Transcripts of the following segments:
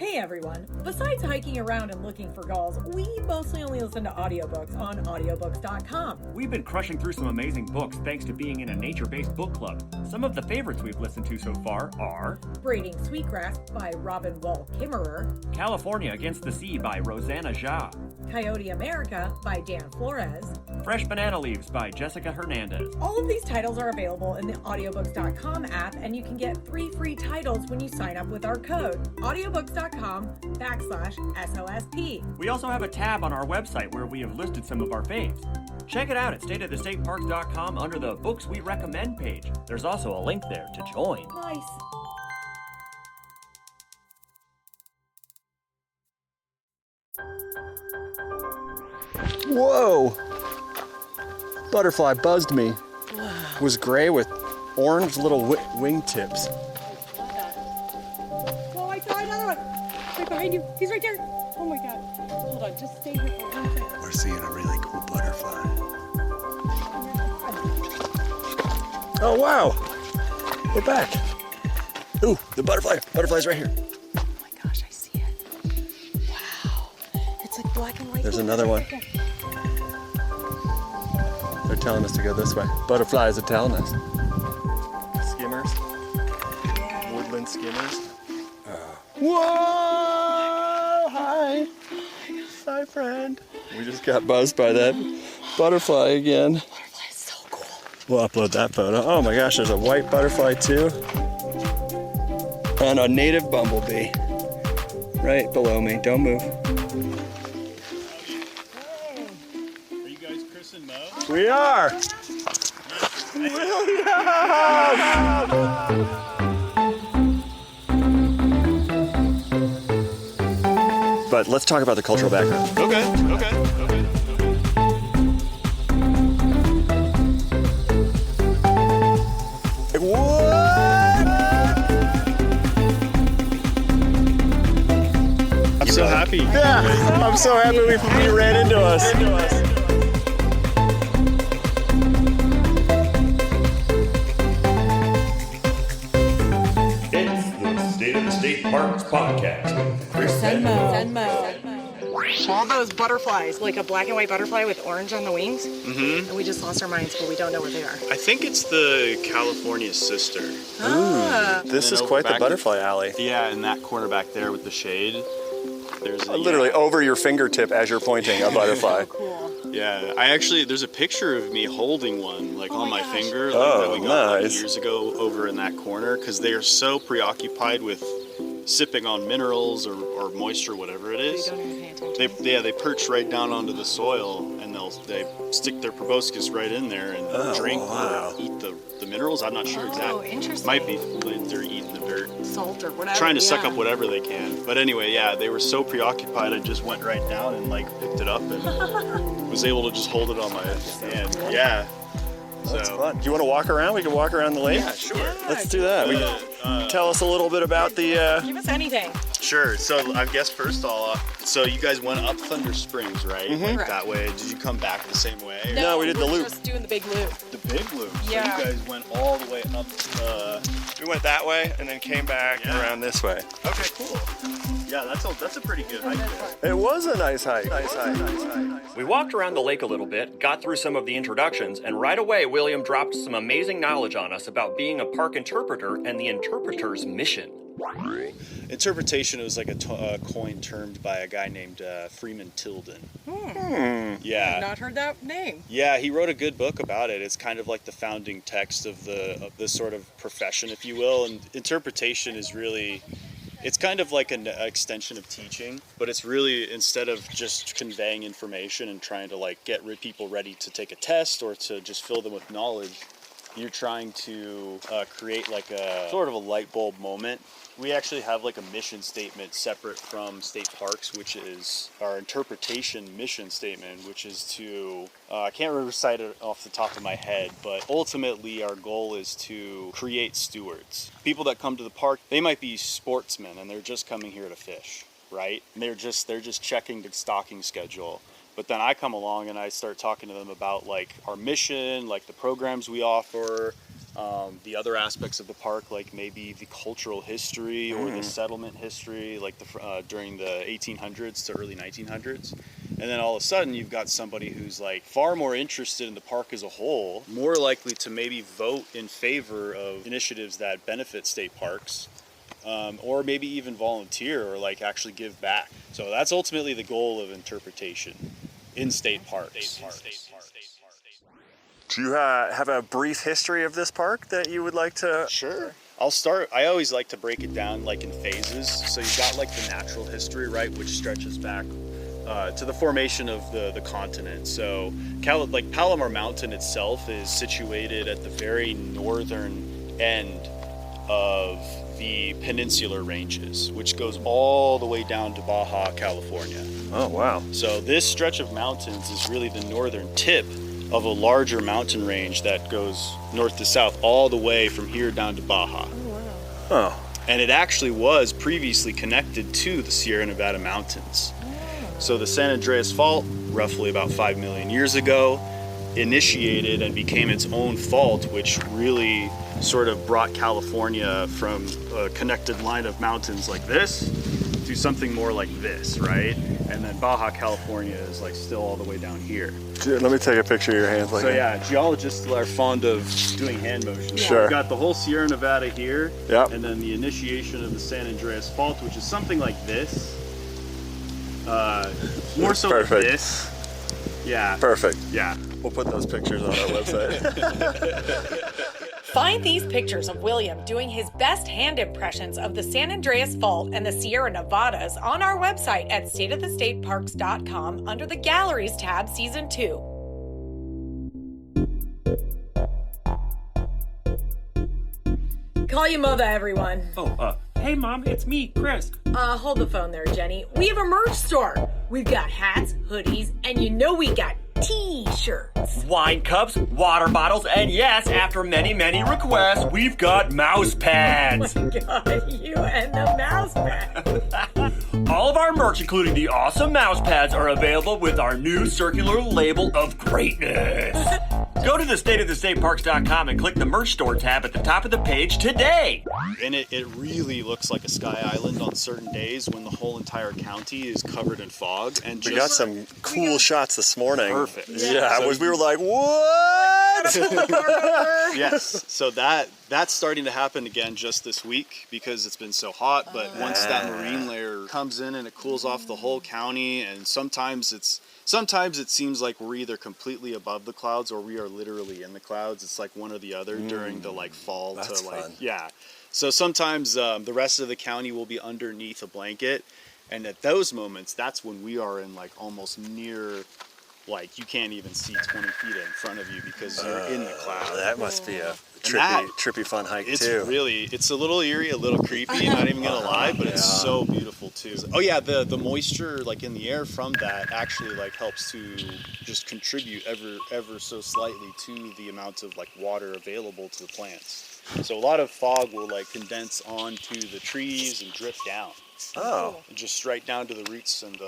Hey everyone! Besides hiking around and looking for gulls, we mostly only listen to audiobooks on audiobooks.com. We've been crushing through some amazing books thanks to being in a nature-based book club. Some of the favorites we've listened to so far are Braiding Sweetgrass by Robin Wall Kimmerer, California Against the Sea by Rosanna Jha, Coyote America by Dan Flores, Fresh Banana Leaves by Jessica Hernandez. All of these titles are available in the audiobooks.com app, and you can get 3 free titles when you sign up with our code audiobooks.com/SOSP. We also have a tab on our website where we have listed some of our faves. Check it out at stateofthestateparks.com under the Books We Recommend page. There's also a link there to join. Nice. Whoa! Butterfly buzzed me. It was gray with orange little wingtips. Oh, I saw another one! Right behind you. He's right there. Oh my god. Hold on, just stay here for 1 second. We're seeing a really cool butterfly. Oh wow! We're back. Ooh, the butterfly's right here. Oh my gosh, I see it. Wow. It's like black and white. There's another one. They're telling us to go this way. Butterflies are telling us. Skimmers. Yeah. Woodland skimmers. Whoa! Hi. Hi, friend. We just got buzzed by that butterfly again. Butterfly is so cool. We'll upload that photo. Oh my gosh, there's a white butterfly too. And a native bumblebee. Right below me. Don't move. Are you guys Chris and Moe? We are! But let's talk about the cultural background. Okay. What? I'm so happy. Yeah, I'm so happy we ran into us. It's the State of the State Parks podcast. Chris and Moe. All those butterflies, like a black and white butterfly with orange on the wings. Mm-hmm. And we just lost our minds, but we don't know where they are. I think it's the California sister. This And is over quite the back- butterfly alley. Yeah, in that corner back there with the shade. There's a, Literally over your fingertip as you're pointing, a butterfly. Cool. Yeah, there's a picture of me holding one like on my gosh. finger Oh, that we got like, nice. years ago over in that corner because they are so preoccupied with sipping on minerals or moisture, whatever it They is. don't even pay attention. They perch right down onto the soil and they stick their proboscis right in there and drink wow. or eat the minerals. I'm not sure exactly. Interesting. Might be they're eating the dirt, Salt or whatever. trying to suck up whatever they can. But anyway, yeah, they were so preoccupied. I just went right down and like picked it up and was able to just hold it on my hand. Yeah. That's fun. Do you want to walk around? We can walk around the lake? Yeah, sure. Let's do that. Tell us a little bit about the... Give us anything. Sure. So I guess first all, so you guys went up Thunder Springs, right? Mhm. Like that way. Did you come back the same way? or- No, we did the we're loop. just doing the big loop. The big loop. Yeah. So you guys went all the way up. We went that way and then came back Yeah. around this way. Okay, cool. Yeah, that's a pretty good hike there. It was a nice hike. We walked around the lake a little bit, got through some of the introductions, and right away William dropped some amazing knowledge on us about being a park interpreter and the interpreter's mission. Interpretation was like a coin termed by a guy named Freeman Tilden. Yeah. Not heard that name. Yeah, he wrote a good book about it. It's kind of like the founding text of this sort of profession, if you will. And interpretation is really, it's kind of like an extension of teaching, but it's really, instead of just conveying information and trying to like get people ready to take a test or to just fill them with knowledge, you're trying to create like a sort of a light bulb moment. We actually have like a mission statement separate from state parks, which is our interpretation mission statement, which is to, I can't recite it off the top of my head, but ultimately our goal is to create stewards. People that come to the park, they might be sportsmen and they're just coming here to fish, right? And they're just checking the stocking schedule. But then I come along and I start talking to them about like our mission, like the programs we offer, The other aspects of the park, like maybe the cultural history or the settlement history, like during the 1800s to early 1900s. And then all of a sudden you've got somebody who's like far more interested in the park as a whole, more likely to maybe vote in favor of initiatives that benefit state parks, or maybe even volunteer or like actually give back. So that's ultimately the goal of interpretation in state parks. Do you have a brief history of this park that you would like to? Sure. I'll start. I always like to break it down like in phases. So you've got like the natural history, right, which stretches back to the formation of the continent. So like Palomar Mountain itself is situated at the very northern end of the peninsular ranges, which goes all the way down to Baja California. Oh, wow. So this stretch of mountains is really the northern tip of a larger mountain range that goes north to south all the way from here down to Baja. Oh, wow. Oh. And it actually was previously connected to the Sierra Nevada mountains. So the San Andreas Fault, roughly about 5 million years ago, initiated and became its own fault, which really sort of brought California from a connected line of mountains like this to something more like this, right? And then Baja California is like still all the way down here. Let me take a picture of your hands like So that. yeah, geologists are fond of doing hand motions. Sure. We've got the whole Sierra Nevada here, Yep. and then the initiation of the San Andreas Fault, which is something like this. More so like Perfect. this. Yeah. Perfect. Yeah. We'll put those pictures on our website. Find these pictures of William doing his best hand impressions of the San Andreas Fault and the Sierra Nevadas on our website at stateofthestateparks.com under the Galleries tab, Season 2. Call you mother, everyone. Oh, hey Mom, it's me, Chris. Hold the phone there, Jenny. We have a merch store. We've got hats, hoodies, and you know we got t-shirts. Wine cups, water bottles, and yes, after many, many requests, we've got mouse pads. God, you and the mouse pad. All of our merch, including the awesome mouse pads, are available with our new circular label of greatness. Go to thestateofthestateparks.com and click the merch store tab at the top of the page today. And it really looks like a sky island on certain days when the whole entire county is covered in fog. And We got some cool shots this morning. Perfect. Yeah, So- we were like, what? Yes. So that's starting to happen again just this week because it's been so hot. But once that marine layer comes in and it cools off the whole county, and sometimes it seems like we're either completely above the clouds or we are literally in the clouds. It's like one or the other during the like fall That's to like fun. yeah. So sometimes the rest of the county will be underneath a blanket, and at those moments, that's when we are in like almost near, like you can't even see 20 feet in front of you because you're in the clouds. That must be a that- trippy fun hike It's too. it's a little eerie, a little creepy, not even gonna lie, but it's so beautiful too. Oh yeah, the moisture like in the air from that actually like helps to just contribute ever so slightly to the amount of like water available to the plants. So a lot of fog will like condense onto the trees and drift down. Oh. Just right down to the roots and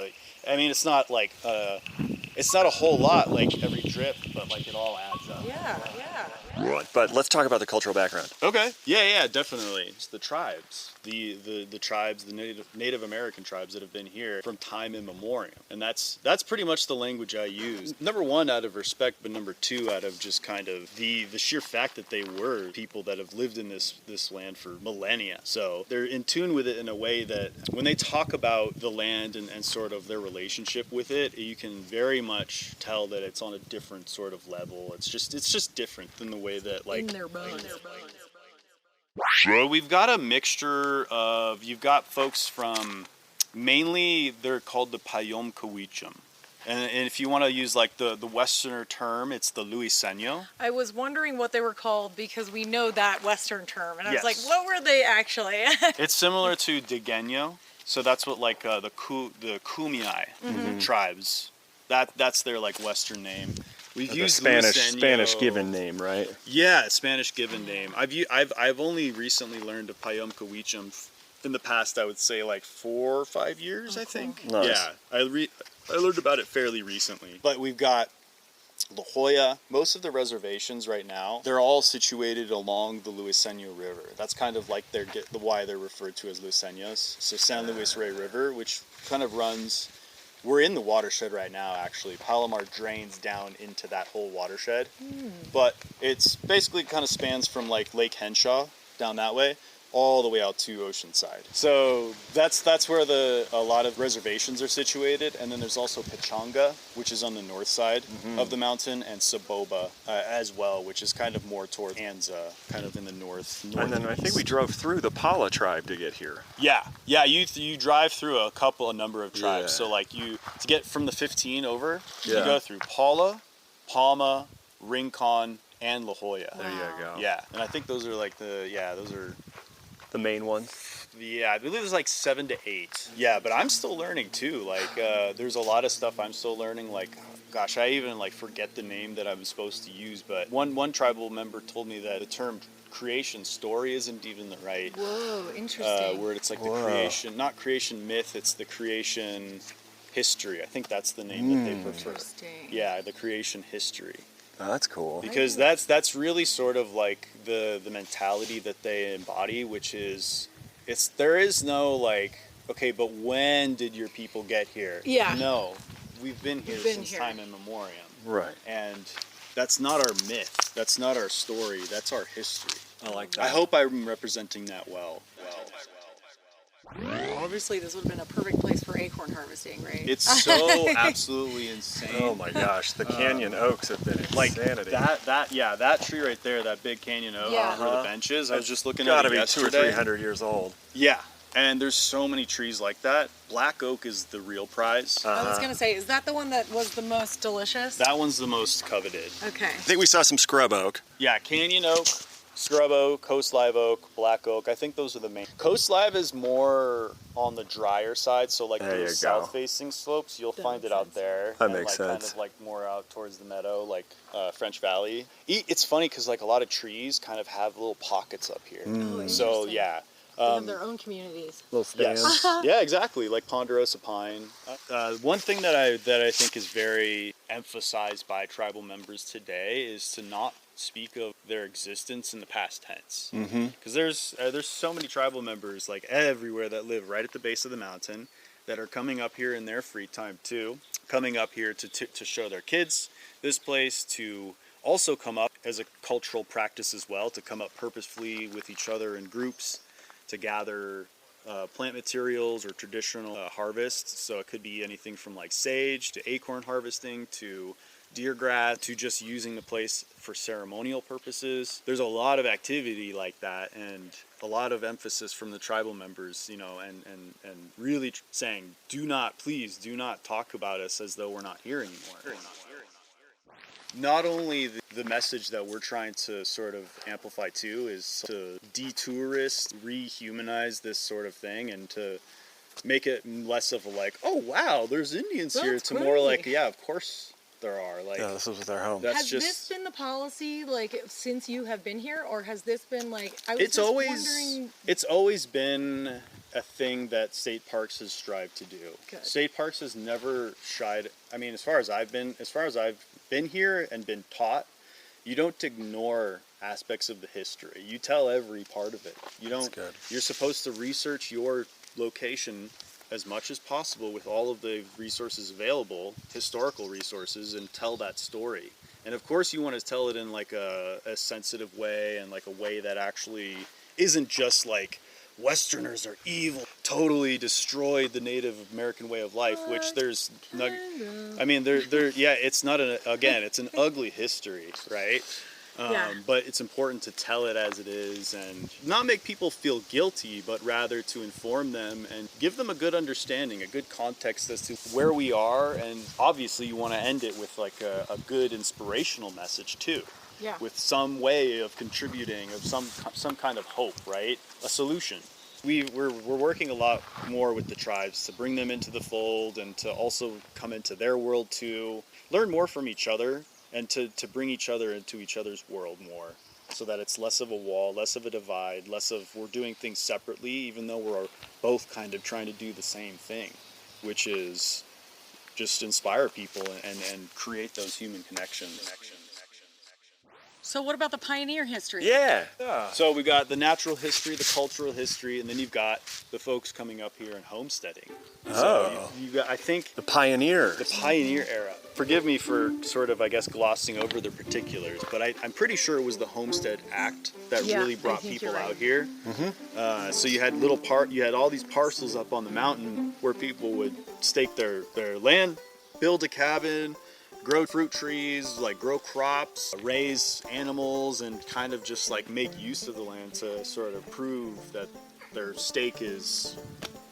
I mean it's not like it's not a whole lot like every drip, but like it all adds up. Yeah. But let's talk about the cultural background. Okay. Yeah, definitely. It's the tribes, the tribes, the Native American tribes that have been here from time immemorial, and that's pretty much the language I use. Number one, out of respect, but number two, out of just kind of the sheer fact that they were people that have lived in this land for millennia. So they're in tune with it in a way that when they talk about the land and sort of their relationship with it, you can very much tell that it's on a different sort of level. It's just different than the way that like In their bones. Well, we've got a mixture of, you've got folks from, mainly they're called the Payom Kawichum. And if you want to use like the Westerner term, it's the Luiseño. I was wondering what they were called because we know that Western term, and I was like, Yes. what were they actually? It's similar to Digueño. So that's what like the Kumeyaay tribes, that's their like Western name. We've used Luiseño. Spanish given name, right? Yeah, Spanish given name. I've only recently learned of Payom Kawichum in the past. I would say like 4 or 5 years. I think. Nice. Yeah, I learned about it fairly recently. But we've got La Jolla. Most of the reservations right now, they're all situated along the Luiseno River. That's kind of like why they're referred to as Luiseños. So San Luis Rey River, which kind of runs, we're in the watershed right now actually. Palomar drains down into that whole watershed. But it's basically kind of spans from like Lake Henshaw down that way all the way out to Oceanside. So that's where a lot of reservations are situated. And then there's also Pechanga, which is on the north side of the mountain, and Saboba as well, which is kind of more towards Anza, kind of in the north. And then I think we drove through the Pala tribe to get here. Yeah, you drive through a number of tribes. Yeah. So like to get from the 15 over, you Yeah. go through Pala, Palma, Rincon, and La Jolla. There you go. Yeah, and I think those are like those are. The main ones. Yeah, I believe there's like 7 to 8. Yeah, but I'm still learning too. Like, there's a lot of stuff I'm still learning. Like, gosh, I even like forget the name that I'm supposed to use. But one tribal member told me that the term creation story isn't even the right. Whoa, interesting. Word. It's like the creation, not creation myth. It's the creation history. I think that's the name that they prefer. Interesting. Yeah, the creation history. Oh, that's cool. Because that's really sort of like the mentality that they embody, which is there is no like, okay, but when did your people get here? Yeah. No, we've been here since time immemorial. Right. And that's not our myth. That's not our story. That's our history. I like that. I hope I'm representing that well. Obviously, this would have been a perfect place for acorn harvesting, right? It's so absolutely insane. Oh my gosh, the canyon oaks have been Like insanity. that tree right there, that big canyon oak Yeah. for the benches. I was just looking at Gotta it be yesterday. 200 or 300 years old. Yeah, and there's so many trees like that. Black oak is the real prize. I was gonna say, is that the one that was the most delicious? That one's the most coveted. Okay. I think we saw some scrub oak. Yeah, canyon oak, scrub oak, coast live oak, black oak. I think those are the main. Coast live is more on the drier side, so like There you the go. south-facing slopes, you'll find makes it out sense. there. That and makes like, Kind sense. of like more out towards the meadow, like French Valley. It's funny because like a lot of trees kind of have little pockets up here. Oh, So interesting. yeah. They have their own communities. Little stands. Yes. Yeah, exactly. Like ponderosa pine. One thing that I think is very emphasized by tribal members today is to not speak of their existence in the past tense. Because there's so many tribal members like everywhere that live right at the base of the mountain that are coming up here in their free time too. Coming up here to show their kids this place, to also come up as a cultural practice as well, to come up purposefully with each other in groups, to gather plant materials or traditional harvests. So it could be anything from like sage to acorn harvesting to deer grass to just using the place for ceremonial purposes. There's a lot of activity like that, and a lot of emphasis from the tribal members, you know, and really saying, please do not talk about us as though we're not here anymore. Not only the message that we're trying to sort of amplify too is to de-tourist, rehumanize this sort of thing, and to make it less of a like, oh wow, there's Indians here, That's to more like, great. yeah, of course there are. Like, Yeah, this was their home. that's Has just. this been the policy like since you have been here, or has this been like? I was It's just always wondering. it's always been a thing that state parks has strived to do. Good. State parks has never shied. I mean, as far as I've been here and been taught, you don't ignore aspects of the history. You tell every part of it. You don't. good. You're supposed to research your location as much as possible with all of the resources available, historical resources, and tell that story. And of course you want to tell it in like a sensitive way, and like a way that actually isn't just like Westerners are evil, totally destroyed the Native American way of life, which there's no, I mean yeah, it's not it's an ugly history, right? Yeah. But it's important to tell it as it is and not make people feel guilty, but rather to inform them and give them a good understanding, a good context as to where we are. And obviously you want to end it with like a good inspirational message too. Yeah. With some way of contributing, of some kind of hope, right? A solution. We're working a lot more with the tribes to bring them into the fold and to also come into their world too, learn more from each other, and to bring each other into each other's world more, so that it's less of a wall, less of a divide, less of we're doing things separately, even though we're both kind of trying to do the same thing, which is just inspire people and create those human connections. So what about the pioneer history? Yeah. So we got the natural history, the cultural history, and then you've got the folks coming up here and homesteading. So you got, I think, The pioneers. the pioneer era. Forgive me for sort of, I guess, glossing over the particulars, but I'm pretty sure it was the Homestead Act that Yeah, really I brought think people you're right. out here. So you had you had all these parcels up on the mountain where people would stake their land, build a cabin, grow fruit trees, like grow crops, raise animals, and kind of just like make use of the land to sort of prove that their stake is,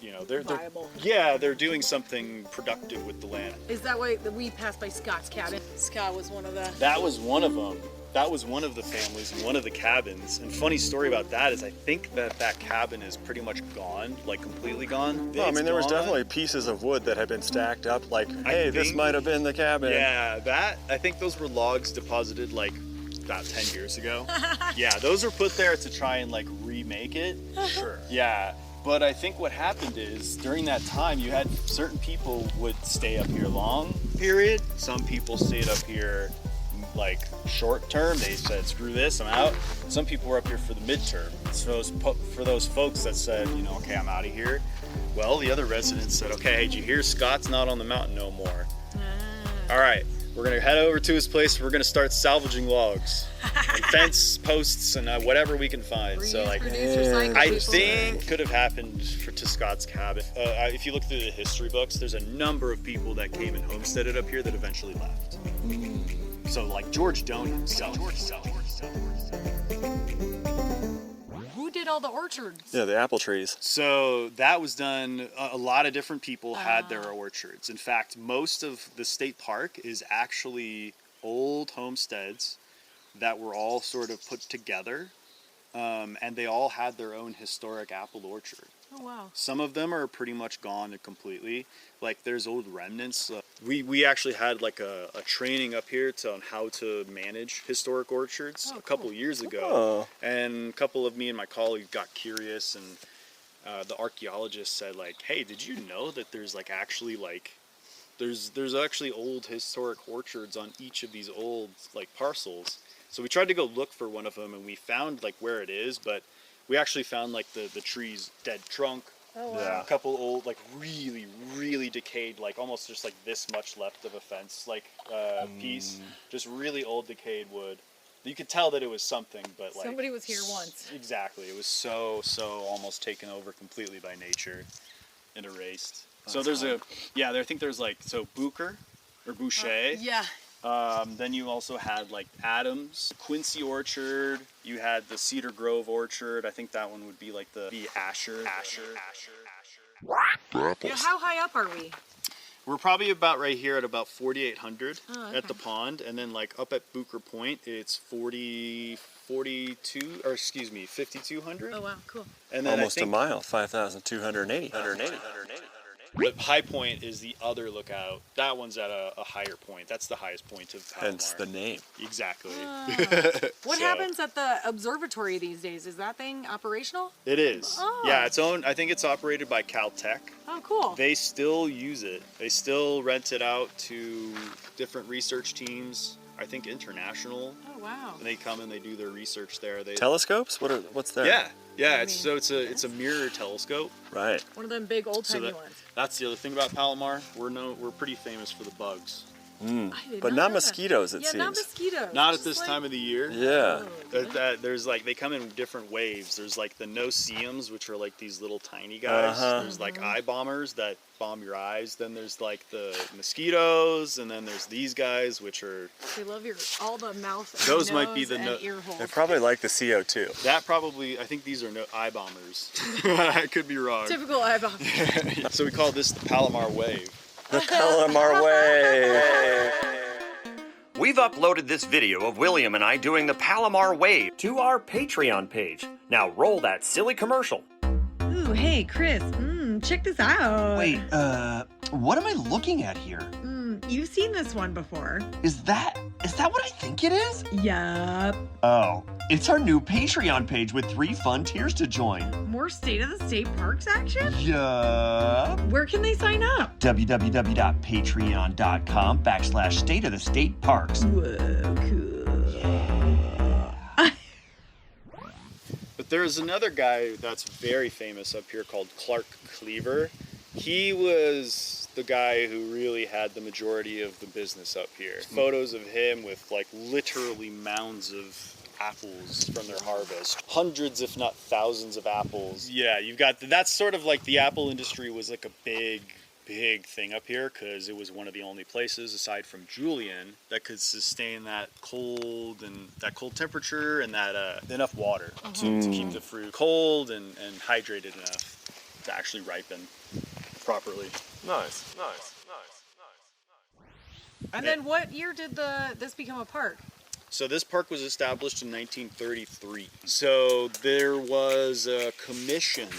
you know, they're Viable. yeah, they're doing something productive with the land. Is that why we passed by Scott's cabin? Scott was one of the... That was one of them. That was one of the families in one of the cabins. And funny story about that is I think that cabin is pretty much gone, like completely gone. Well, I mean, there was It's gone. definitely pieces of wood that had been stacked up like, hey, this think- might have been the cabin. Yeah, I think those were logs deposited like about 10 years ago. Yeah, those were put there to try and like remake it. Sure. Yeah, but I think what happened is during that time you had certain people would stay up here long period. Some people stayed up here like short term. They said, screw this, I'm out. Some people were up here for the midterm. So for those folks that said, you know, okay, I'm out of here. Well, the other residents said, okay, hey, did you hear Scott's not on the mountain no more? All right, we're gonna head over to his place. We're gonna start salvaging logs and fence posts and whatever we can find. So like, I think could have happened to Scott's cabin. If you look through the history books, there's a number of people that came and homesteaded up here that eventually left. So like George Doan himself. Who did all the orchards? Yeah, the apple trees. So that was done, a lot of different people had their orchards. In fact, most of the state park is actually old homesteads that were all sort of put together, and they all had their own historic apple orchard. Oh, wow. Some of them are pretty much gone completely. Like there's old remnants. We actually had like a training up here on how to manage historic orchards a couple years ago. Oh. And a couple of me and my colleagues got curious, and the archaeologist said like, hey, did you know that there's like actually like, there's actually old historic orchards on each of these old like parcels. So we tried to go look for one of them, and we found like where it is, but we actually found like the tree's dead trunk. Oh, wow. Yeah. A couple old, like really, really decayed, like almost just like this much left of a fence, like piece, just really old decayed wood. You could tell that it was something, but like Somebody was here once. Exactly, it was so almost taken over completely by nature and erased. So there's I think there's like Booker or Boucher. Yeah. Then you also had like Adams, Quincy Orchard. You had the Cedar Grove Orchard. I think that one would be like the Asher. Yeah, how high up are we? We're probably about right here at about 4,800 okay. at the pond, and then like up at Booker Point, it's 5,200. Oh, wow, cool. And then Almost I think a mile, 5,280. the High Point is the other lookout. That one's at a higher point. That's the highest point of Palomar. Hence the name. Exactly. What So- happens at the observatory these days? Is that thing operational? It is. Oh. Yeah, its own. I think it's operated by Caltech. Oh, cool. They still use it. They still rent it out to different research teams. I think international. Oh, wow. And they come and they do their research there. They Telescopes? What's there? yeah. It's a mirror telescope. Right. One of them big old-timey So ones. That's the other thing about Palomar. We're pretty famous for the bugs. I did But not not know mosquitoes, that. it Yeah, not seems. mosquitoes. Not at Just this like- time of the year. Yeah. There's like they come in different waves. There's like the no-see-ums, which are like these little tiny guys. Uh-huh. There's like eye bombers that bomb your eyes. Then there's like the mosquitoes, and then there's these guys, which are They love all the mouth. And Those might be nose the and no- ear holes. They probably like the CO2. that probably. I think these are no eye bombers. I could be wrong. Typical eye bomb. So we call this the Palomar Wave. The Palomar Way. We've uploaded this video of William and I doing the Palomar Wave to our Patreon page. Now roll that silly commercial. Ooh, hey, Chris. Check this out. Wait, what am I looking at here? you've seen this one before. Is that what I think it is? Yup. Oh, it's our new Patreon page with 3 fun tiers to join. More State of the State Parks action? Yup. Where can they sign up? www.patreon.com/State of the State Parks. Whoa, cool. But there's another guy that's very famous up here called Clark Cleaver. He was the guy who really had the majority of the business up here. Photos of him with like literally mounds of apples from their harvest. Hundreds if not thousands of apples. Yeah, you've got, that's sort of like the apple industry was like a big thing up here because it was one of the only places aside from Julian that could sustain that cold temperature and that enough water to keep the fruit cold and hydrated enough to actually ripen properly. Nice. And then what year did this become a park? So this park was established in 1933. So there was a commission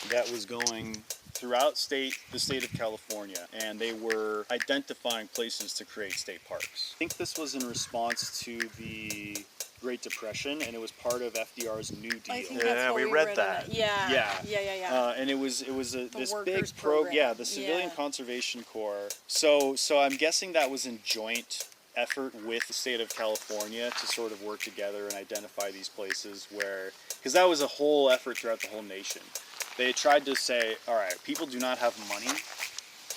that was going throughout the state of California, and they were identifying places to create state parks. I think this was in response to the Great Depression, and it was part of FDR's New Deal. I think that's what we read in that. it. Yeah. And it was this workers' big program. the Civilian Yeah. Conservation Corps. So I'm guessing that was in joint effort with the state of California to sort of work together and identify these places where, because that was a whole effort throughout the whole nation. They tried to say, all right, people do not have money.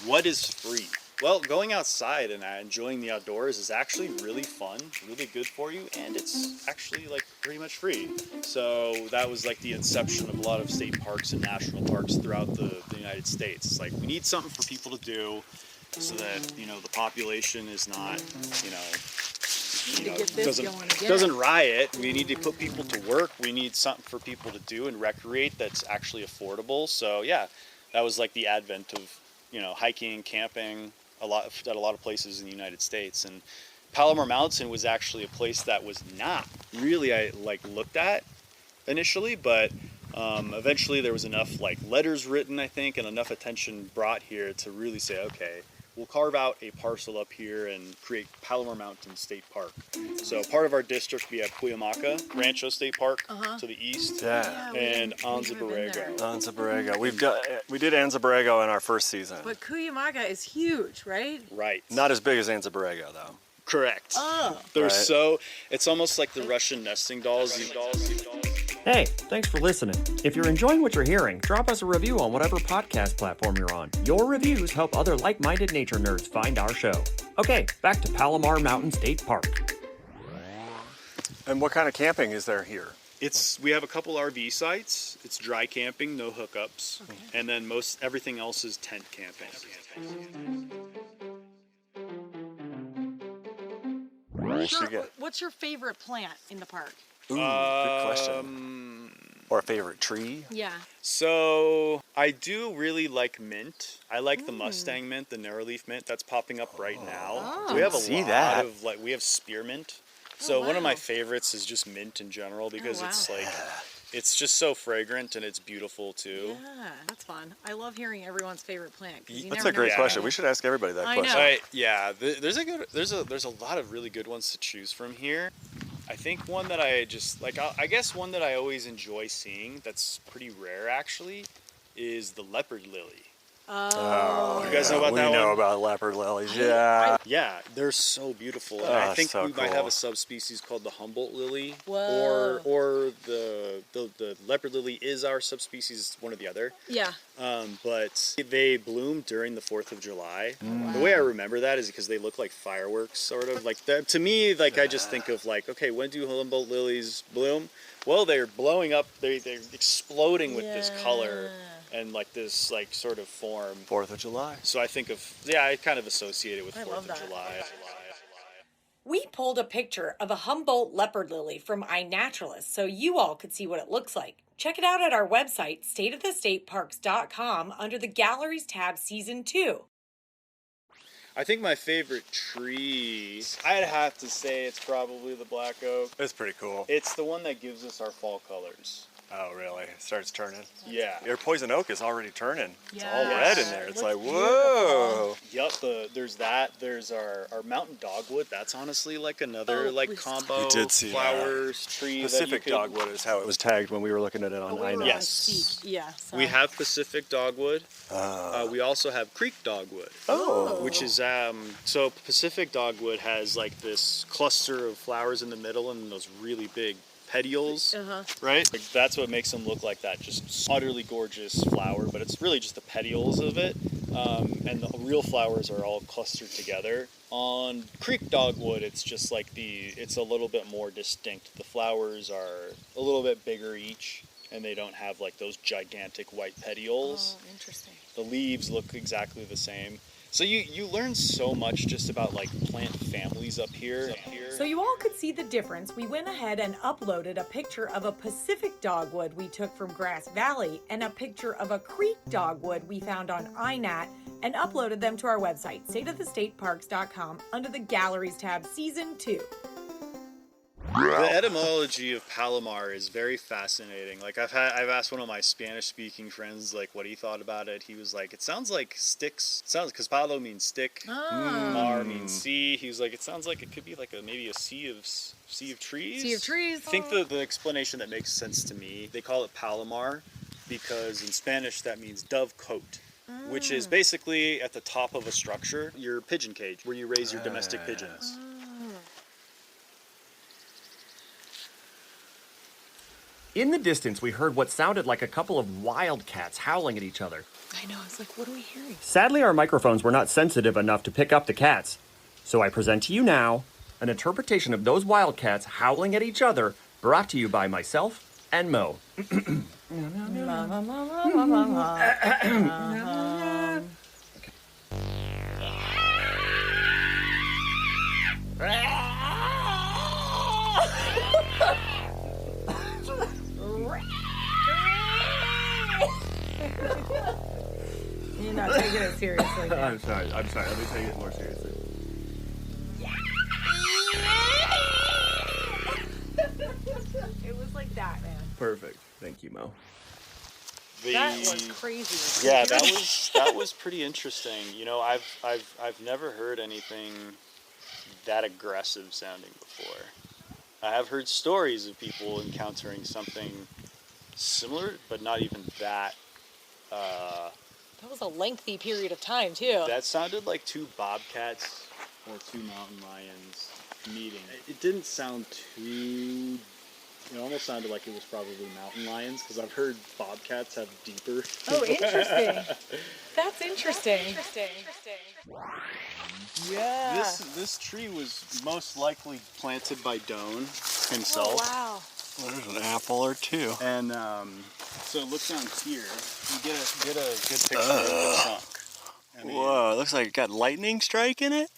What is free? Well, going outside and enjoying the outdoors is actually really fun, really good for you, and it's actually like pretty much free. So that was like the inception of a lot of state parks and national parks throughout the United States. It's like we need something for people to do so that, the population is not, doesn't riot. We need to put people to work. We need something for people to do and recreate that's actually affordable. So yeah, that was like the advent of, hiking, camping, at a lot of places in the United States. And Palomar Mountain was actually a place that was not really looked at initially, but eventually there was enough letters written, I think, and enough attention brought here to really say, okay, we'll carve out a parcel up here and create Palomar Mountain State Park. So part of our district, we have Cuyamaca Rancho State Park to the east, and Anza Borrego. Anza Borrego. We did Anza Borrego in our first season. But Cuyamaca is huge, right? Right. Not as big as Anza Borrego, though. Correct. Oh. They're it's almost like the Russian nesting dolls. Hey, thanks for listening. If you're enjoying what you're hearing, drop us a review on whatever podcast platform you're on. Your reviews help other like-minded nature nerds find our show. Okay, back to Palomar Mountain State Park. And what kind of camping is there here? We have a couple RV sites. It's dry camping, no hookups, and then everything else is tent camping. What's your favorite plant in the park? Ooh, good question. Or a favorite tree? Yeah. So I do really like mint. I like the Mustang mint, the narrowleaf mint that's popping up right now. Oh. We have a See lot that. of we have spearmint. So one of my favorites is just mint in general because it's it's just so fragrant and it's beautiful too. Yeah, that's fun. I love hearing everyone's favorite plant. That's a great question. We should ask everybody that I question. know. There's a lot of really good ones to choose from here. I think one that I just I guess one that I always enjoy seeing that's pretty rare actually is the leopard lily. Oh. You guys know about that one? We know about leopard lilies, yeah. Yeah, they're so beautiful. And I think so we might have cool. a subspecies called the Humboldt lily. Whoa. Or the leopard lily is our subspecies, one or the other. Yeah. But they bloom during the 4th of July. The way I remember that is because they look like fireworks, sort of. To me, I just think of okay, when do Humboldt lilies bloom? Well, they're blowing up, they're exploding with this color and this sort of form. 4th of July. So I think I kind of associate it with 4th love of that. July. We pulled a picture of a Humboldt leopard lily from iNaturalist so you all could see what it looks like. Check it out at our website, stateofthestateparks.com, under the Galleries tab, Season 2. I think my favorite tree, I'd have to say it's probably the black oak. It's pretty cool. It's the one that gives us our fall colors. Oh, really? It starts turning? Yeah. Your poison oak is already turning. It's all Yeah. red in there. It's like, Looks whoa. Yep, there's that. There's our mountain dogwood. That's honestly like another combo We did see flowers, tree. Pacific that you could, dogwood is how it was tagged when we were looking at it on iNet. Yes. Yeah. So. We have Pacific dogwood. We also have creek dogwood. Oh. Which is so Pacific dogwood has like this cluster of flowers in the middle and those really big petioles, right? Like, that's what makes them look like that, just utterly gorgeous flower, but it's really just the petioles of it. And the real flowers are all clustered together. On creek dogwood, it's just like it's a little bit more distinct. The flowers are a little bit bigger each, and they don't have like those gigantic white petioles. Oh, interesting. The leaves look exactly the same. So you learn so much just about like plant families up here. So you all could see the difference. We went ahead and uploaded a picture of a Pacific dogwood we took from Grass Valley and a picture of a creek dogwood we found on iNat and uploaded them to our website, stateofthestateparks.com, under the Galleries tab, Season 2. The etymology of Palomar is very fascinating. Like I've asked one of my Spanish-speaking friends like what he thought about it. He was like, it sounds like sticks. It sounds because palo means stick, mar means sea. He was like, it sounds like it could be like maybe a sea of trees. Sea of trees. I think the explanation that makes sense to me, they call it Palomar because in Spanish that means dove cote. Which is basically at the top of a structure, your pigeon cage, where you raise your domestic pigeons. In the distance, we heard what sounded like a couple of wildcats howling at each other. I know, I was like, what are we hearing? Sadly, our microphones were not sensitive enough to pick up the cats. So I present to you now an interpretation of those wildcats howling at each other, brought to you by myself and Moe. You're not taking it seriously. I'm sorry. Let me take it more seriously. It was like that, man. Perfect. Thank you, Moe. That was crazy. Yeah, that was pretty interesting. You know, I've never heard anything that aggressive sounding before. I have heard stories of people encountering something similar, but not even that. That was a lengthy period of time, too. That sounded like two bobcats or two mountain lions meeting. It didn't sound too... It almost sounded like it was probably mountain lions, because I've heard bobcats have deeper... Oh, interesting. That's interesting. Yeah. This tree was most likely planted by Doan himself. Oh, wow. Well, there's an apple or two. And so look down here. You get a good picture of the trunk. I mean, Whoa, it looks like it got lightning strike in it?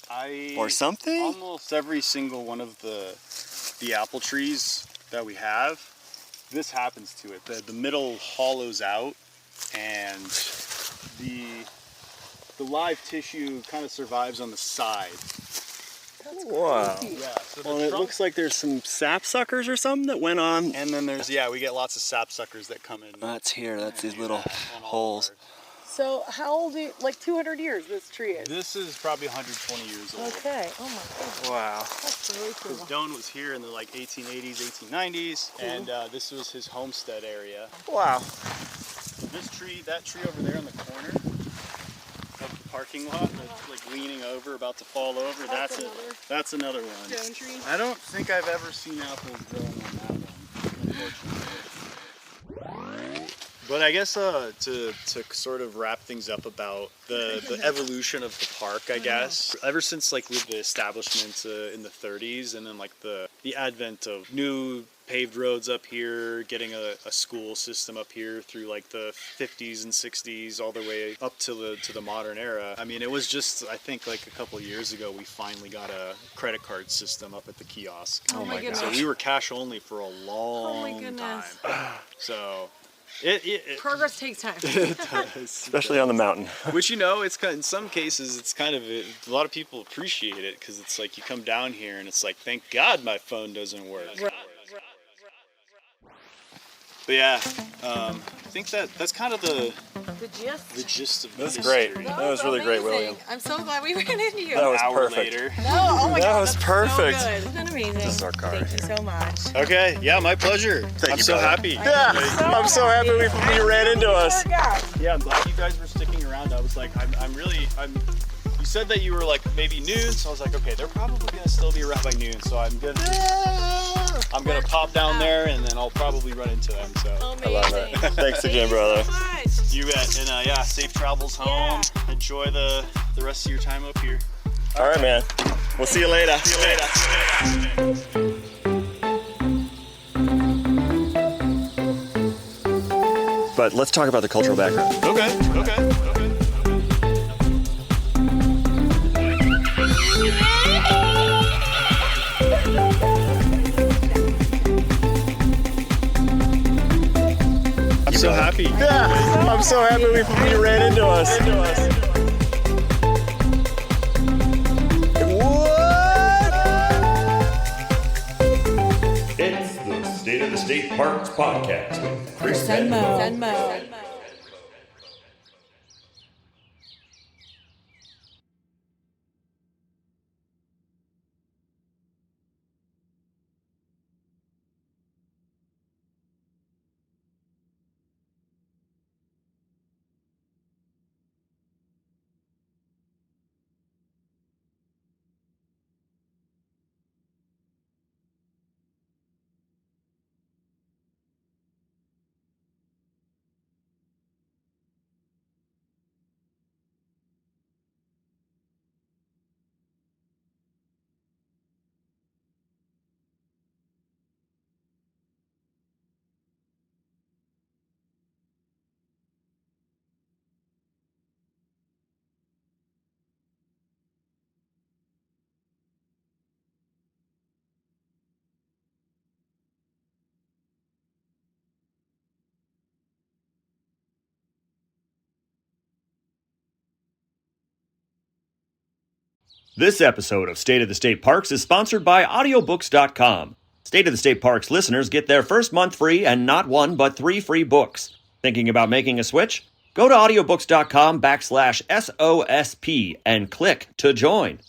Or something? Almost every single one of the apple trees that we have, this happens to it. The middle hollows out, and the live tissue kind of survives on the side. Wow. Yeah. So Well, it looks like there's some sapsuckers or something that went on. and then we get lots of sapsuckers that come in. That's here. That's these little on all holes. of ours. So how old like 200 years this tree is? This is probably 120 years old. Okay. Oh, my goodness. Wow. That's really cool. Because Doan was here in the 1880s, 1890s, and this was his homestead area. Wow. That tree over there in the corner of the parking lot, that's like leaning over, about to fall over, that's another one. Doan tree? I don't think I've ever seen apples growing on that one, unfortunately. But I guess to sort of wrap things up about the evolution of the park, I guess, ever since like with the establishment in the 30s, and then like the advent of new paved roads up here, getting a school system up here through like the 50s and 60s, all the way up to the modern era. I mean, it was just, I think like a couple of years ago, we finally got a credit card system up at the kiosk. Oh my goodness. So we were cash only for a long time. So. Progress takes time. It does. Especially on the mountain. Which, you know, it's kind of, in some cases, it's kind of, a lot of people appreciate it, because it's like you come down here and it's like, thank God my phone doesn't work. But yeah, I think that's kind of the gist of the That's history. great. That was really great, William. I'm so glad we ran into you. That was An hour perfect. later. No, oh my That God, was that's perfect. So good. Isn't that amazing? This is our car Thank right you so much. Okay, yeah, my pleasure. I'm you, so brother. happy. Yeah, I'm so happy you ran into us. Yeah, I'm glad you guys were sticking around. I was like, you said that you were like maybe noon, so I was like, okay, they're probably gonna still be around by noon, so I'm gonna pop down there and then I'll probably run into them. So Amazing. I love it. Thanks again, brother. So much. you bet, and yeah, safe travels home. Enjoy the rest of your time up here. All right, man. We'll see you later. But let's talk about the cultural background. Okay. I'm so happy. Yeah, I'm so happy you ran into us. It's the State of the State Parks podcast with Chris And Moe. This episode of State of the State Parks is sponsored by audiobooks.com. State of the State Parks listeners get their first month free and not one, but 3 free books. Thinking about making a switch? Go to audiobooks.com/SOSP and click to join.